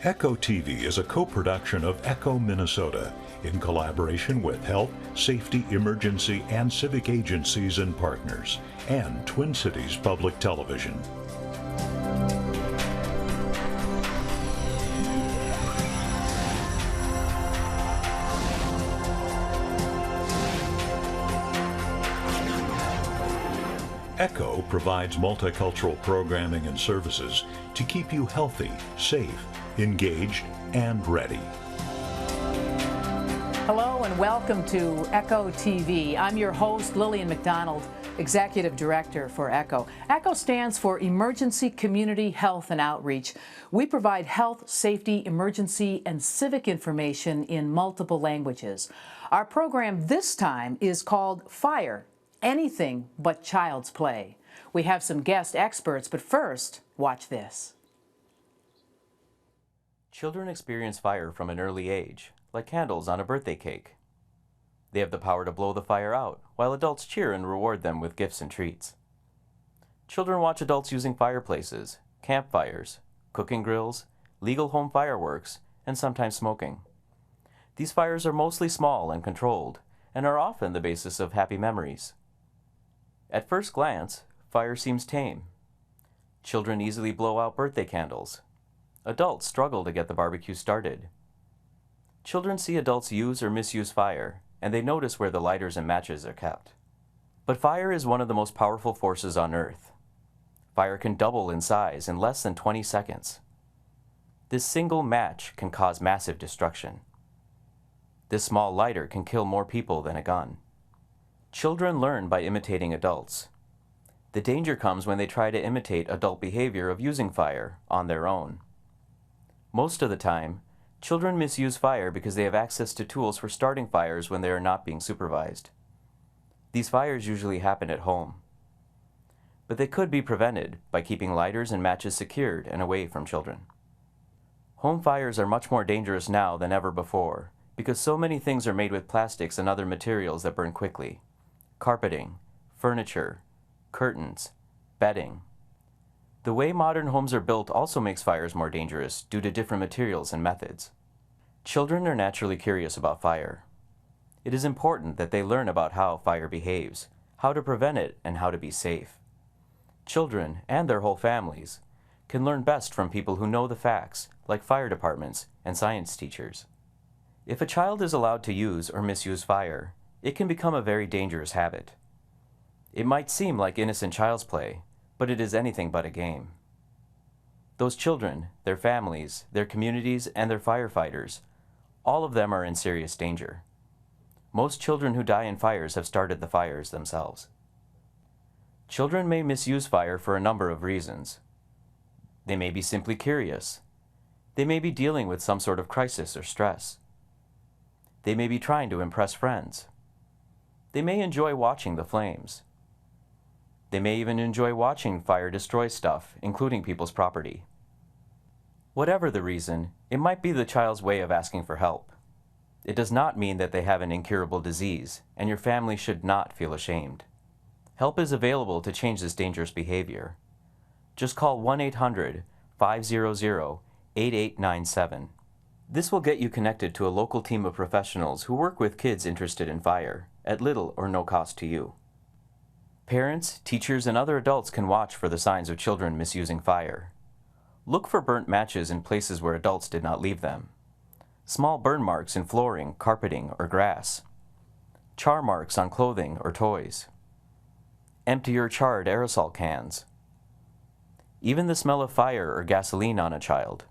Echo TV is a co-production of Echo, Minnesota, in collaboration with health, safety, emergency, and civic agencies and partners, and Twin Cities Public Television. Echo provides multicultural programming and services to keep you healthy, safe, engaged, and ready. Hello and welcome to Echo TV. I'm your host, Lillian McDonald, Executive Director for Echo. Echo stands for Emergency Community Health and Outreach. We provide health, safety, emergency, and civic information in multiple languages. Our program this time is called Fire, Anything But Child's Play. We have some guest experts, but first, watch this. Children experience fire from an early age, like candles on a birthday cake. They have the power to blow the fire out, while adults cheer and reward them with gifts and treats. Children watch adults using fireplaces, campfires, cooking grills, legal home fireworks, and sometimes smoking. These fires are mostly small and controlled, and are often the basis of happy memories. At first glance, fire seems tame. Children easily blow out birthday candles. Adults struggle to get the barbecue started. Children see adults use or misuse fire, and they notice where the lighters and matches are kept. But fire is one of the most powerful forces on Earth. Fire can double in size in less than 20 seconds. This single match can cause massive destruction. This small lighter can kill more people than a gun. Children learn by imitating adults. The danger comes when they try to imitate adult behavior of using fire on their own. Most of the time, children misuse fire because they have access to tools for starting fires when they are not being supervised. These fires usually happen at home. But they could be prevented by keeping lighters and matches secured and away from children. Home fires are much more dangerous now than ever before because so many things are made with plastics and other materials that burn quickly. Carpeting, furniture, curtains, bedding. The way modern homes are built also makes fires more dangerous due to different materials and methods. Children are naturally curious about fire. It is important that they learn about how fire behaves, how to prevent it, and how to be safe. Children, and their whole families, can learn best from people who know the facts, like fire departments and science teachers. If a child is allowed to use or misuse fire, it can become a very dangerous habit. It might seem like innocent child's play, but it is anything but a game. Those children, their families, their communities, and their firefighters, all of them are in serious danger. Most children who die in fires have started the fires themselves. Children may misuse fire for a number of reasons. They may be simply curious. They may be dealing with some sort of crisis or stress. They may be trying to impress friends. They may enjoy watching the flames. They may even enjoy watching fire destroy stuff, including people's property. Whatever the reason, it might be the child's way of asking for help. It does not mean that they have an incurable disease, and your family should not feel ashamed. Help is available to change this dangerous behavior. Just call 1-800-500-8897. This will get you connected to a local team of professionals who work with kids interested in fire, at little or no cost to you. Parents, teachers, and other adults can watch for the signs of children misusing fire. Look for burnt matches in places where adults did not leave them. Small burn marks in flooring, carpeting, or grass. Char marks on clothing or toys. Empty or charred aerosol cans. Even the smell of fire or gasoline on a child.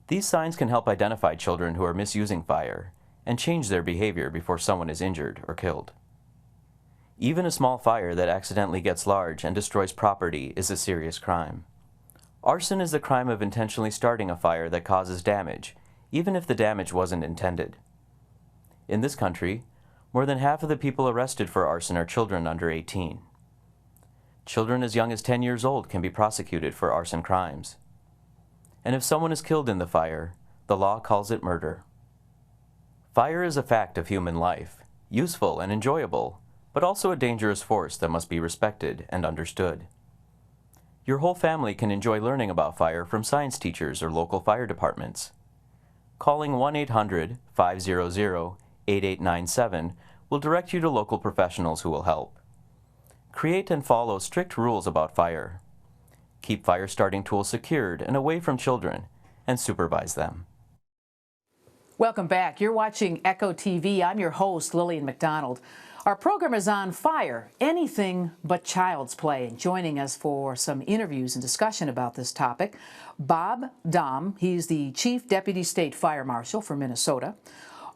These signs can help identify children who are misusing fire and change their behavior before someone is injured or killed. Even a small fire that accidentally gets large and destroys property is a serious crime. Arson is the crime of intentionally starting a fire that causes damage, even if the damage wasn't intended. In this country, more than half of the people arrested for arson are children under 18. Children as young as 10 years old can be prosecuted for arson crimes. And if someone is killed in the fire, the law calls it murder. Fire is a fact of human life, useful and enjoyable, but also a dangerous force that must be respected and understood. Your whole family can enjoy learning about fire from science teachers or local fire departments. Calling 1-800-500-8897 will direct you to local professionals who will help. Create and follow strict rules about fire. Keep fire starting tools secured and away from children, and supervise them. Welcome back. You're watching Echo TV. I'm your host, Lillian McDonald. Our program is on fire, anything but child's play. And joining us for some interviews and discussion about this topic, Bob Dahm. He's the Chief Deputy State Fire Marshal for Minnesota.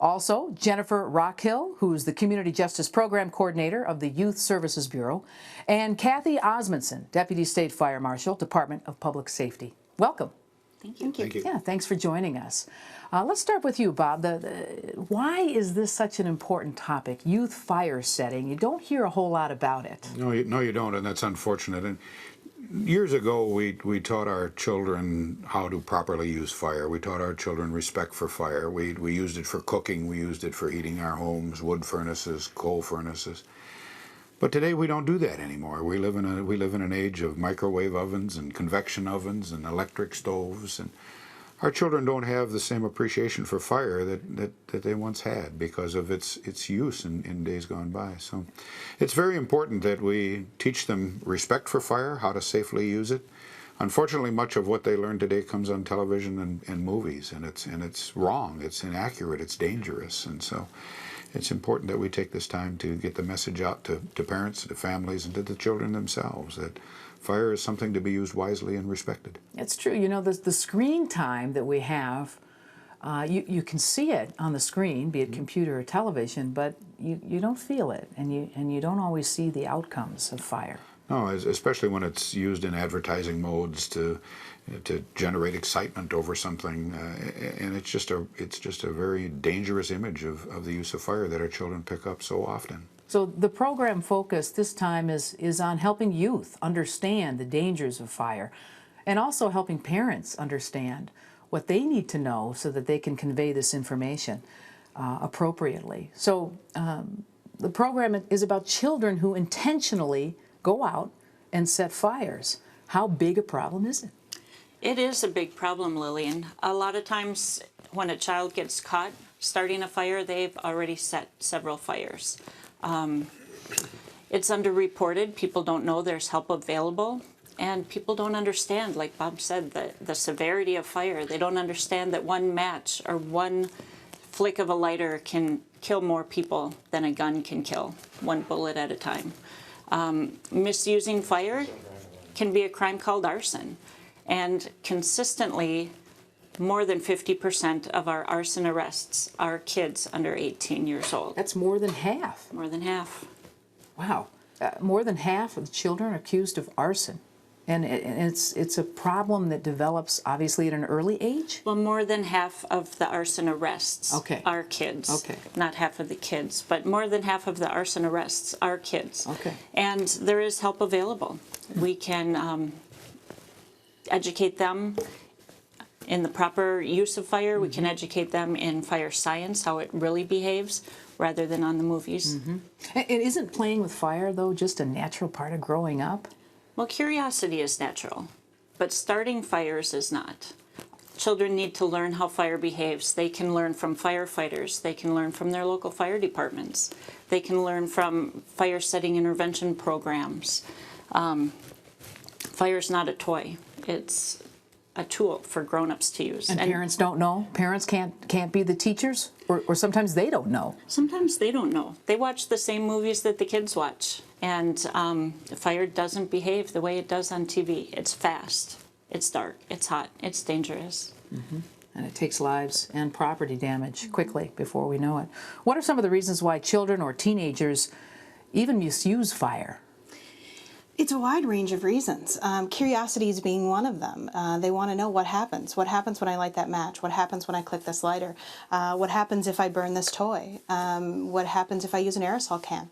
Also, Jennifer Rockhill, who's the Community Justice Program Coordinator of the Youth Services Bureau, and Kathy Osmondson, Deputy State Fire Marshal, Department of Public Safety. Welcome. Thank you. Thank you. Yeah, thanks for joining us. Let's start with you, Bob. Why is this such an important topic, youth fire setting? You don't hear a whole lot about it. No, you don't, and that's unfortunate. And years ago, we taught our children how to properly use fire. We taught our children respect for fire. We used it for cooking. We used it for heating our homes, wood furnaces, coal furnaces. But today we don't do that anymore. We live in an age of microwave ovens and convection ovens and electric stoves, and our children don't have the same appreciation for fire that they once had because of its use in days gone by. So it's very important that we teach them respect for fire, how to safely use it. Unfortunately, much of what they learn today comes on television and movies, and it's wrong, it's inaccurate, it's dangerous, and so it's important that we take this time to get the message out to parents, to families, and to the children themselves that fire is something to be used wisely and respected. It's true. You know, the screen time that we have, you can see it on the screen, be it computer or television, but you don't feel it, and you don't always see the outcomes of fire. No, especially when it's used in advertising modes to generate excitement over something, and it's just a very dangerous image of the use of fire that our children pick up so often. So the program focus this time is on helping youth understand the dangers of fire, and also helping parents understand what they need to know so that they can convey this information appropriately. So the program is about children who intentionally go out and set fires. How big a problem is it? It is a big problem, Lillian. A lot of times when a child gets caught starting a fire, they've already set several fires. It's underreported. People don't know there's help available, and people don't understand, like Bob said, the severity of fire. They don't understand that one match or one flick of a lighter can kill more people than a gun can kill, one bullet at a time. Misusing fire can be a crime called arson, and consistently more than 50% of our arson arrests are kids under 18 years old. That's more than half. More than half. Wow. More than half of the children are accused of arson. And it's a problem that develops obviously at an early age? Well, more than half of the arson arrests are kids. Okay. Not half of the kids, but more than half of the arson arrests are kids. Okay. And there is help available. We can educate them in the proper use of fire. We can educate them in fire science, how it really behaves, rather than on the movies. And isn't playing with fire, though, just a natural part of growing up? Well, curiosity is natural, but starting fires is not. Children need to learn how fire behaves. They can learn from firefighters. They can learn from their local fire departments. They can learn from fire setting intervention programs. Fire's not a toy. It's a tool for grown-ups to use. And parents don't know? Parents can't be the teachers? Or sometimes they don't know? Sometimes they don't know. They watch the same movies that the kids watch. And fire doesn't behave the way it does on TV. It's fast, it's dark, it's hot, it's dangerous. And it takes lives and property damage quickly before we know it. What are some of the reasons why children or teenagers even misuse fire? It's a wide range of reasons. Curiosity is being one of them. They want to know what happens. What happens when I light that match? What happens when I click this lighter? What happens if I burn this toy? What happens if I use an aerosol can?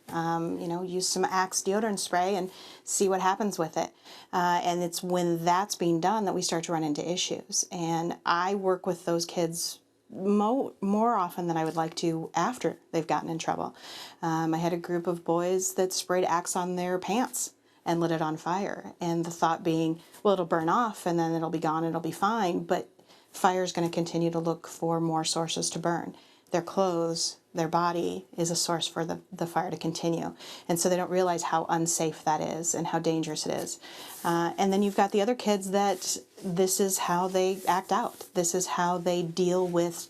Use some Axe deodorant spray and see what happens with it. And it's when that's being done that we start to run into issues. And I work with those kids more often than I would like to after they've gotten in trouble. I had a group of boys that sprayed Axe on their pants and lit it on fire. And the thought being, well, it'll burn off and then it'll be gone, it'll be fine. But fire is going to continue to look for more sources to burn. Their clothes, their body is a source for the fire to continue. And so they don't realize how unsafe that is and how dangerous it is. And then you've got the other kids that this is how they act out. This is how they deal with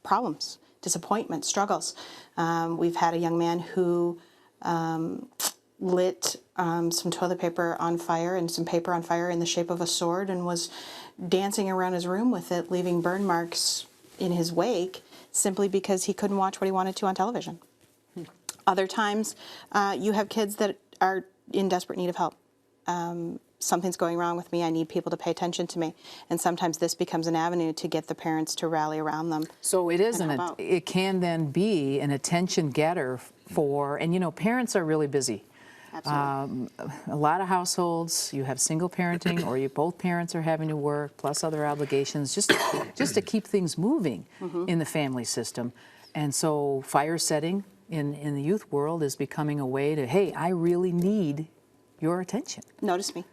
problems, disappointment, struggles. We've had a young man who lit some toilet paper on fire and some paper on fire in the shape of a sword and was dancing around his room with it, leaving burn marks in his wake, simply because he couldn't watch what he wanted to on television. Other times, you have kids that are in desperate need of help. Something's going wrong with me, I need people to pay attention to me. And sometimes this becomes an avenue to get the parents to rally around them. So it can then be an attention getter for, and you know, parents are really busy. Absolutely. A lot of households, you have single parenting or both parents are having to work, plus other obligations, just to keep things moving in the family system. And so fire setting in the youth world is becoming a way to, hey, I really need your attention. Notice me,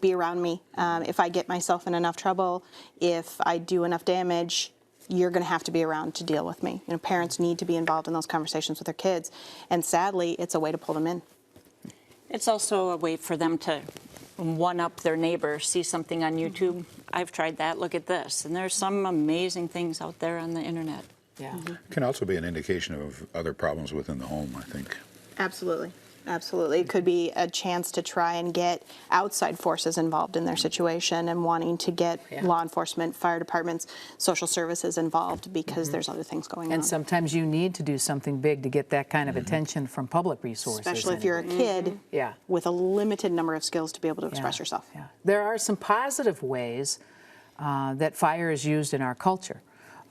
be around me. If I get myself in enough trouble, if I do enough damage, you're going to have to be around to deal with me. You know, parents need to be involved in those conversations with their kids. And sadly, it's a way to pull them in. It's also a way for them to one-up their neighbor, see something on YouTube. I've tried that, look at this. And there's some amazing things out there on the internet. Yeah. Can also be an indication of other problems within the home, I think. Absolutely. Absolutely. It could be a chance to try and get outside forces involved in their situation and wanting to get law enforcement, fire departments, social services involved because there's other things going on. And sometimes you need to do something big to get that kind of attention from public resources. Especially if you're a kid with a limited number of skills to be able to express yourself. Yeah. There are some positive ways that fire is used in our culture.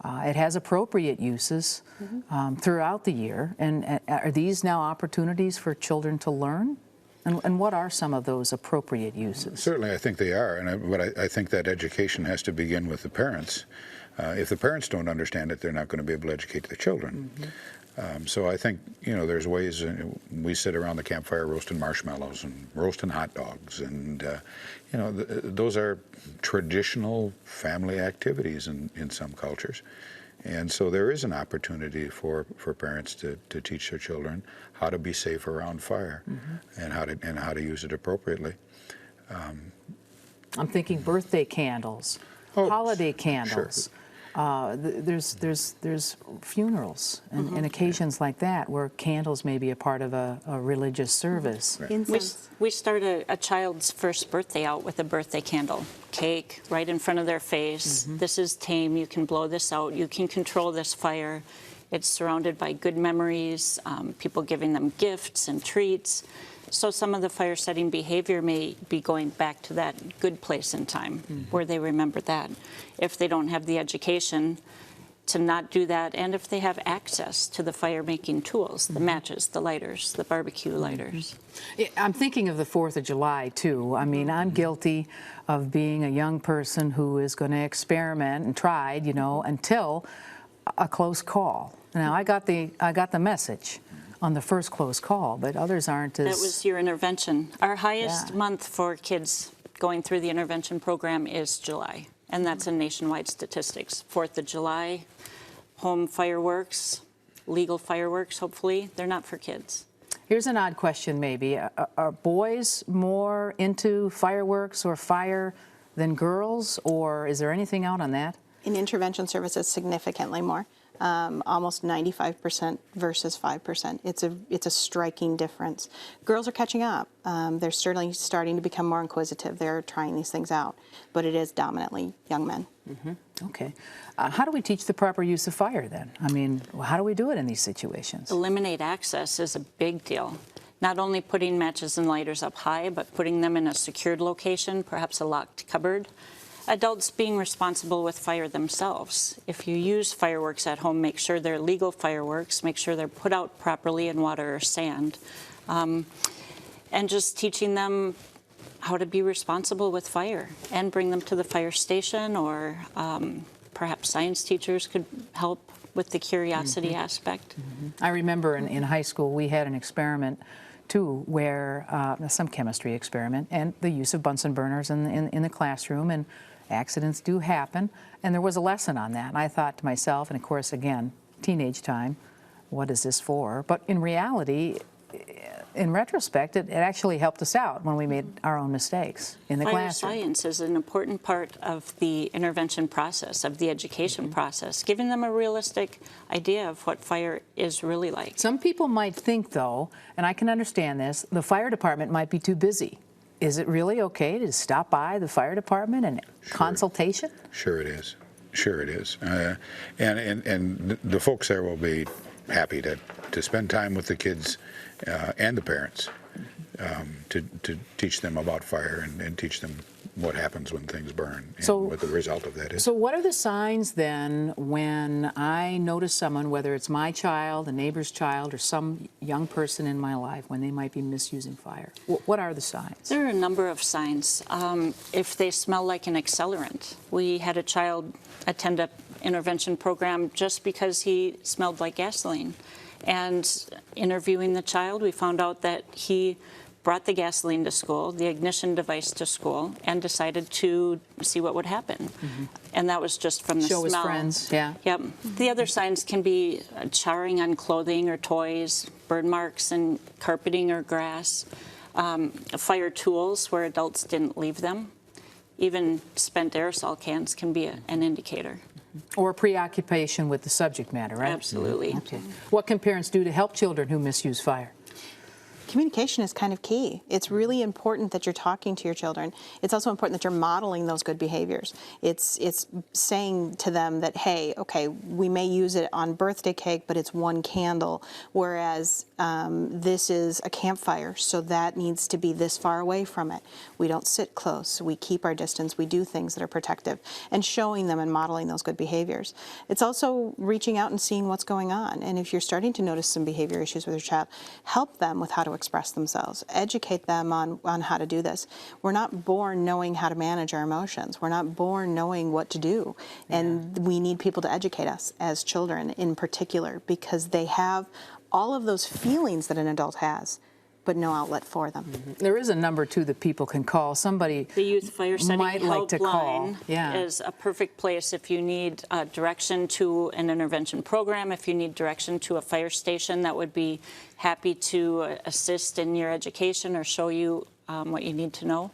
It has appropriate uses throughout the year. And are these now opportunities for children to learn? And what are some of those appropriate uses? Certainly, I think they are. But I think that education has to begin with the parents. If the parents don't understand it, they're not going to be able to educate the children. So I think, you know, there's ways, we sit around the campfire roasting marshmallows and roasting hot dogs, and, you know, those are traditional family activities in some cultures. And so there is an opportunity for parents to teach their children how to be safe around fire and how to use it appropriately. I'm thinking birthday candles, holiday candles. Sure. There's funerals and occasions like that where candles may be a part of a religious service. Incense. We start a child's first birthday out with a birthday candle, cake right in front of their face. This is tame, you can blow this out, you can control this fire. It's surrounded by good memories, people giving them gifts and treats. So some of the fire setting behavior may be going back to that good place in time where they remember that. If they don't have the education to not do that, and if they have access to the fire making tools, the matches, the lighters, the barbecue lighters. I'm thinking of the 4th of July too. I mean, I'm guilty of being a young person who is going to experiment and tried, you know, until a close call. Now I got the message on the first close call, but others aren't as... That was your intervention. Our highest month for kids going through the intervention program is July, and that's in nationwide statistics. 4th of July, home fireworks, legal fireworks, hopefully, they're not for kids. Here's an odd question maybe. Are boys more into fireworks or fire than girls, or is there anything out on that? In intervention services, significantly more. Almost 95% versus 5%. It's a striking difference. Girls are catching up. They're certainly starting to become more inquisitive. They're trying these things out, but it is dominantly young men. Okay. How do we teach the proper use of fire then? I mean, how do we do it in these situations? Eliminate access is a big deal. Not only putting matches and lighters up high, but putting them in a secured location, perhaps a locked cupboard. Adults being responsible with fire themselves. If you use fireworks at home, make sure they're legal fireworks, make sure they're put out properly in water or sand, and just teaching them how to be responsible with fire and bring them to the fire station, or perhaps science teachers could help with the curiosity aspect. I remember in high school we had an experiment too, where some chemistry experiment and the use of Bunsen burners in the classroom, and accidents do happen. And there was a lesson on that. And I thought to myself, and of course, again, teenage time, what is this for? But in reality, in retrospect, it actually helped us out when we made our own mistakes in the classroom. Fire science is an important part of the intervention process, of the education process, giving them a realistic idea of what fire is really like. Some people might think, though, and I can understand this, the fire department might be too busy. Is it really okay to stop by the fire department and consultation? Sure it is. Sure it is. And the folks there will be happy to spend time with the kids and the parents to teach them about fire and teach them what happens when things burn and what the result of that is. So what are the signs then when I notice someone, whether it's my child, a neighbor's child, or some young person in my life, when they might be misusing fire? What are the signs? There are a number of signs. If they smell like an accelerant. We had a child attend an intervention program just because he smelled like gasoline. And interviewing the child, we found out that he brought the gasoline to school, the ignition device to school, and decided to see what would happen. And that was just from the smell. Show his friends, yeah. Yep. The other signs can be charring on clothing or toys, burn marks in carpeting or grass, fire tools where adults didn't leave them. Even spent aerosol cans can be an indicator. Or preoccupation with the subject matter, right? Absolutely. Okay. What can parents do to help children who misuse fire? Communication is kind of key. It's really important that you're talking to your children. It's also important that you're modeling those good behaviors. It's saying to them that, hey, okay, we may use it on birthday cake, but it's one candle, whereas this is a campfire, so that needs to be this far away from it. We don't sit close. We keep our distance. We do things that are protective, and showing them and modeling those good behaviors. It's also reaching out and seeing what's going on. And if you're starting to notice some behavior issues with your child, help them with how to express themselves. Educate them on how to do this. We're not born knowing how to manage our emotions. We're not born knowing what to do. And we need people to educate us as children in particular, because they have all of those feelings that an adult has, but no outlet for them. There is a number, too, that people can call. Somebody The Youth Fire Setting might like to call. Helpline is a perfect place if you need direction to an intervention program, if you need direction to a fire station that would be happy to assist in your education or show you what you need to know.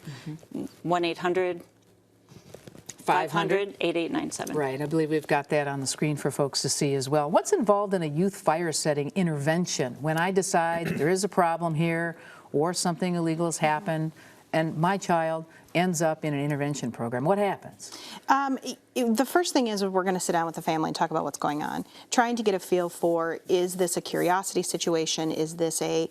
1-800-500-8897. Right, I believe we've got that on the screen for folks to see as well. What's involved in a youth fire setting intervention when I decide there is a problem here or something illegal has happened and my child ends up in an intervention program? What happens? The first thing is we're going to sit down with the family and talk about what's going on, trying to get a feel for, is this a curiosity situation? Is this a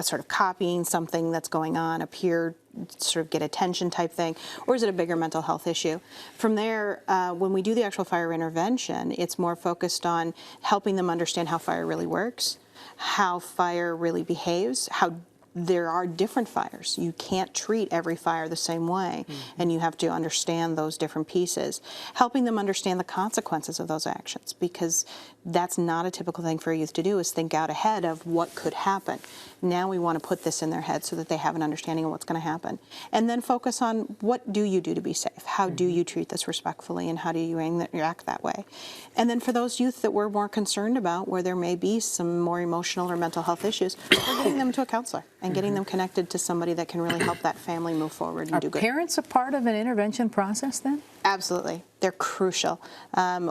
sort of copying something that's going on, a peer sort of get attention type thing, or is it a bigger mental health issue? From there, when we do the actual fire intervention, it's more focused on helping them understand how fire really works, how fire really behaves, how there are different fires. You can't treat every fire the same way, and you have to understand those different pieces. Helping them understand the consequences of those actions, because that's not a typical thing for a youth to do, is think out ahead of what could happen. Now we want to put this in their head so that they have an understanding of what's going to happen. And then focus on, what do you do to be safe? How do you treat this respectfully, and how do you react that way? And then for those youth that we're more concerned about, where there may be some more emotional or mental health issues, we're getting them to a counselor and getting them connected to somebody that can really help that family move forward and do good. Are parents a part of an intervention process then? Absolutely. They're crucial.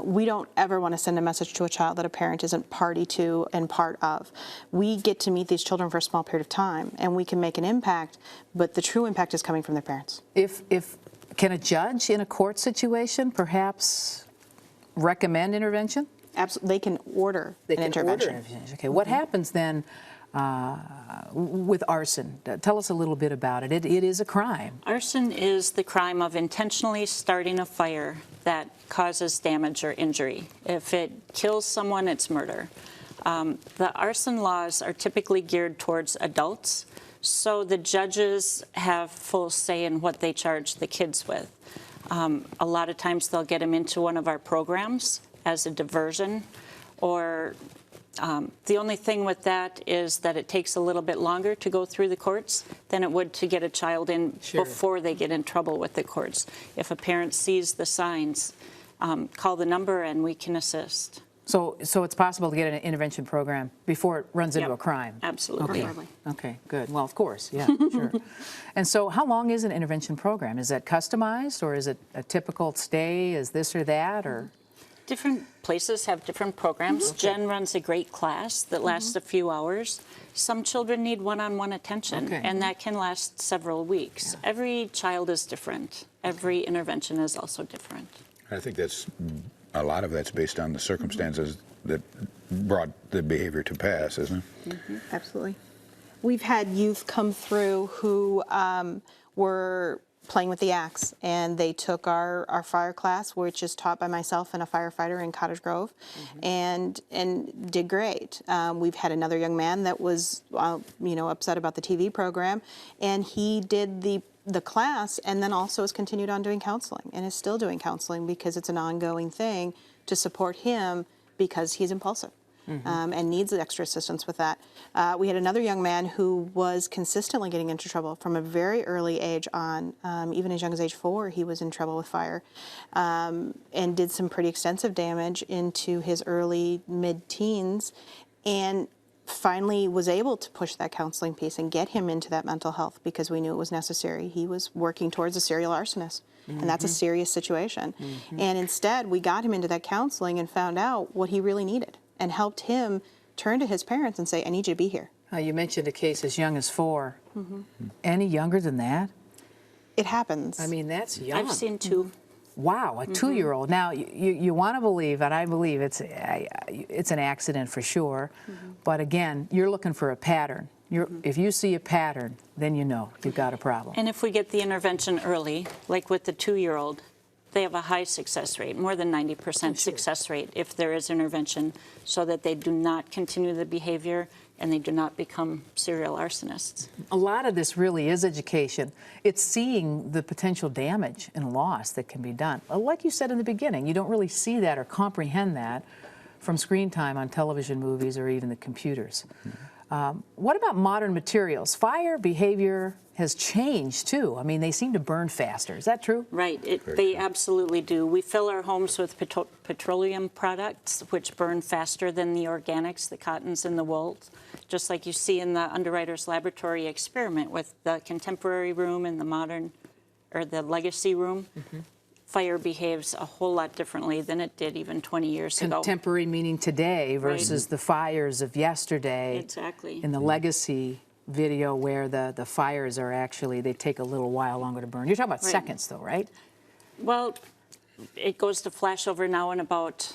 We don't ever want to send a message to a child that a parent isn't party to and part of. We get to meet these children for a small period of time, and we can make an impact, but the true impact is coming from their parents. Can a judge in a court situation perhaps recommend intervention? Absolutely. They can order an intervention. Okay. What happens then with arson? Tell us a little bit about it. It is a crime. Arson is the crime of intentionally starting a fire that causes damage or injury. If it kills someone, it's murder. The arson laws are typically geared towards adults, so the judges have full say in what they charge the kids with. A lot of times they'll get them into one of our programs as a diversion, or The only thing with that is that it takes a little bit longer to go through the courts than it would to get a child in before they get in trouble with the courts. If a parent sees the signs, call the number and we can assist. So it's possible to get an intervention program before it runs into a crime? Absolutely. Okay, good. Well, of course, yeah, sure. And so how long is an intervention program? Is it customized, or is it a typical stay, is this or that, or? Different places have different programs. Jen runs a great class that lasts a few hours. Some children need one-on-one attention, and that can last several weeks. Every child is different. Every intervention is also different. I think that's a lot of that's based on the circumstances that brought the behavior to pass, isn't it? Absolutely. We've had youth come through who were playing with the axe, and they took our fire class, which is taught by myself and a firefighter in Cottage Grove, and did great. We've had another young man that was upset about the TV program, and he did the class and then also has continued on doing counseling and is still doing counseling because it's an ongoing thing to support him because he's impulsive. And needs extra assistance with that. We had another young man who was consistently getting into trouble from a very early age on. Even as young as age 4, he was in trouble with fire, and did some pretty extensive damage into his early mid-teens, and finally was able to push that counseling piece and get him into that mental health because we knew it was necessary. He was working towards a serial arsonist, and that's a serious situation. And instead, we got him into that counseling and found out what he really needed, and helped him turn to his parents and say, I need you to be here. You mentioned a case as young as 4. Any younger than that? It happens. I mean, that's young. I've seen 2. Wow, a 2-year-old. Now, you want to believe, and I believe it's an accident for sure, but again, you're looking for a pattern. If you see a pattern, then you know you've got a problem. And if we get the intervention early, like with the 2-year-old, they have a high success rate, more than 90% success rate if there is intervention, so that they do not continue the behavior and they do not become serial arsonists. A lot of this really is education. It's seeing the potential damage and loss that can be done. Like you said in the beginning, you don't really see that or comprehend that from screen time on television, movies, or even the computers. What about modern materials? Fire behavior has changed too. I mean, they seem to burn faster. Is that true? Right, they absolutely do. We fill our homes with petroleum products, which burn faster than the organics, the cottons and the wools, just like you see in the Underwriters Laboratory experiment with the contemporary room and the modern, or the legacy room. Fire behaves a whole lot differently than it did even 20 years ago. Contemporary meaning today versus the fires of yesterday. Exactly. In the legacy video where the fires are actually, they take a little while longer to burn. You're talking about seconds though, right? Well, it goes to flash over now in about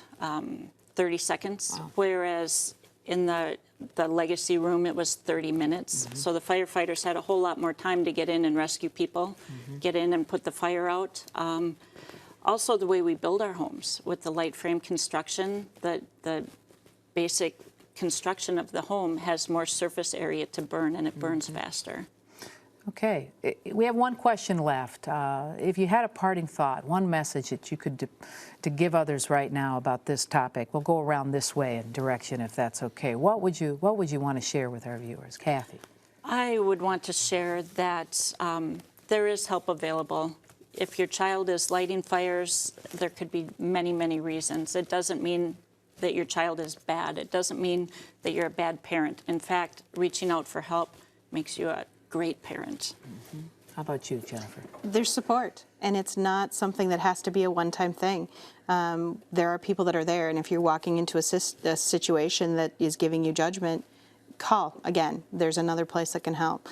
30 seconds, whereas in the legacy room it was 30 minutes. So the firefighters had a whole lot more time to get in and rescue people, get in and put the fire out. Also the way we build our homes with the light frame construction, the basic construction of the home has more surface area to burn, and it burns faster. Okay, we have one question left. If you had a parting thought, one message that you could to give others right now about this topic, we'll go around this way in direction if that's okay. What would you want to share with our viewers, Kathy? I would want to share that there is help available. If your child is lighting fires, there could be many, many reasons. It doesn't mean that your child is bad. It doesn't mean that you're a bad parent. In fact, reaching out for help makes you a great parent. How about you, Jennifer? There's support, and it's not something that has to be a one-time thing. There are people that are there, and if you're walking into a situation that is giving you judgment, call. Again, there's another place that can help.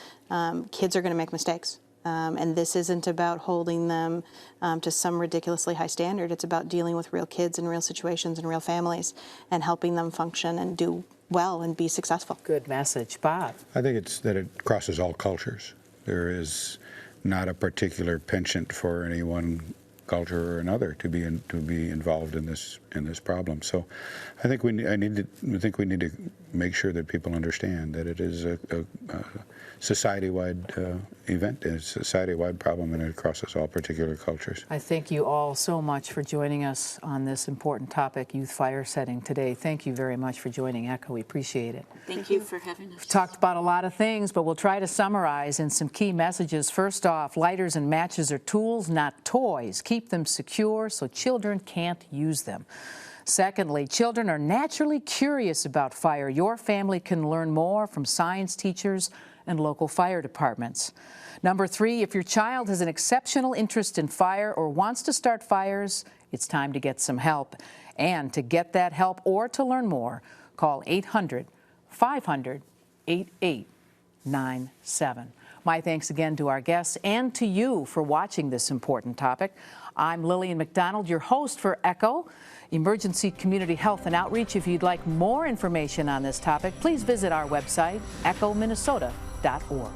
Kids are going to make mistakes. And this isn't about holding them to some ridiculously high standard. It's about dealing with real kids and real situations and real families and helping them function and do well and be successful. Good message. Bob? I think it's that it crosses all cultures. There is not a particular penchant for any one culture or another to be involved in this problem. So I think we need to make sure that people understand that it is society-wide event. It's a society-wide problem, and it crosses all particular cultures. I thank you all so much for joining us on this important topic, youth fire setting today. Thank you very much for joining ECHO. We appreciate it. Thank you for having us. We've talked about a lot of things, but we'll try to summarize in some key messages. First off, lighters and matches are tools, not toys. Keep them secure so children can't use them. Secondly, children are naturally curious about fire. Your family can learn more from science teachers and local fire departments. Number 3, if your child has an exceptional interest in fire or wants to start fires, it's time to get some help. And to get that help or to learn more, call 800-500-8897. My thanks again to our guests and to you for watching this important topic. I'm Lillian McDonald, your host for ECHO, Emergency Community Health and Outreach. If you'd like more information on this topic, please visit our website, echominnesota.org.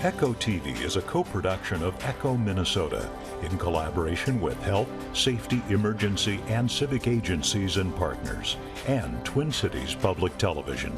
ECHO TV is a co-production of ECHO Minnesota in collaboration with health, safety, emergency, and civic agencies and partners, and Twin Cities Public Television.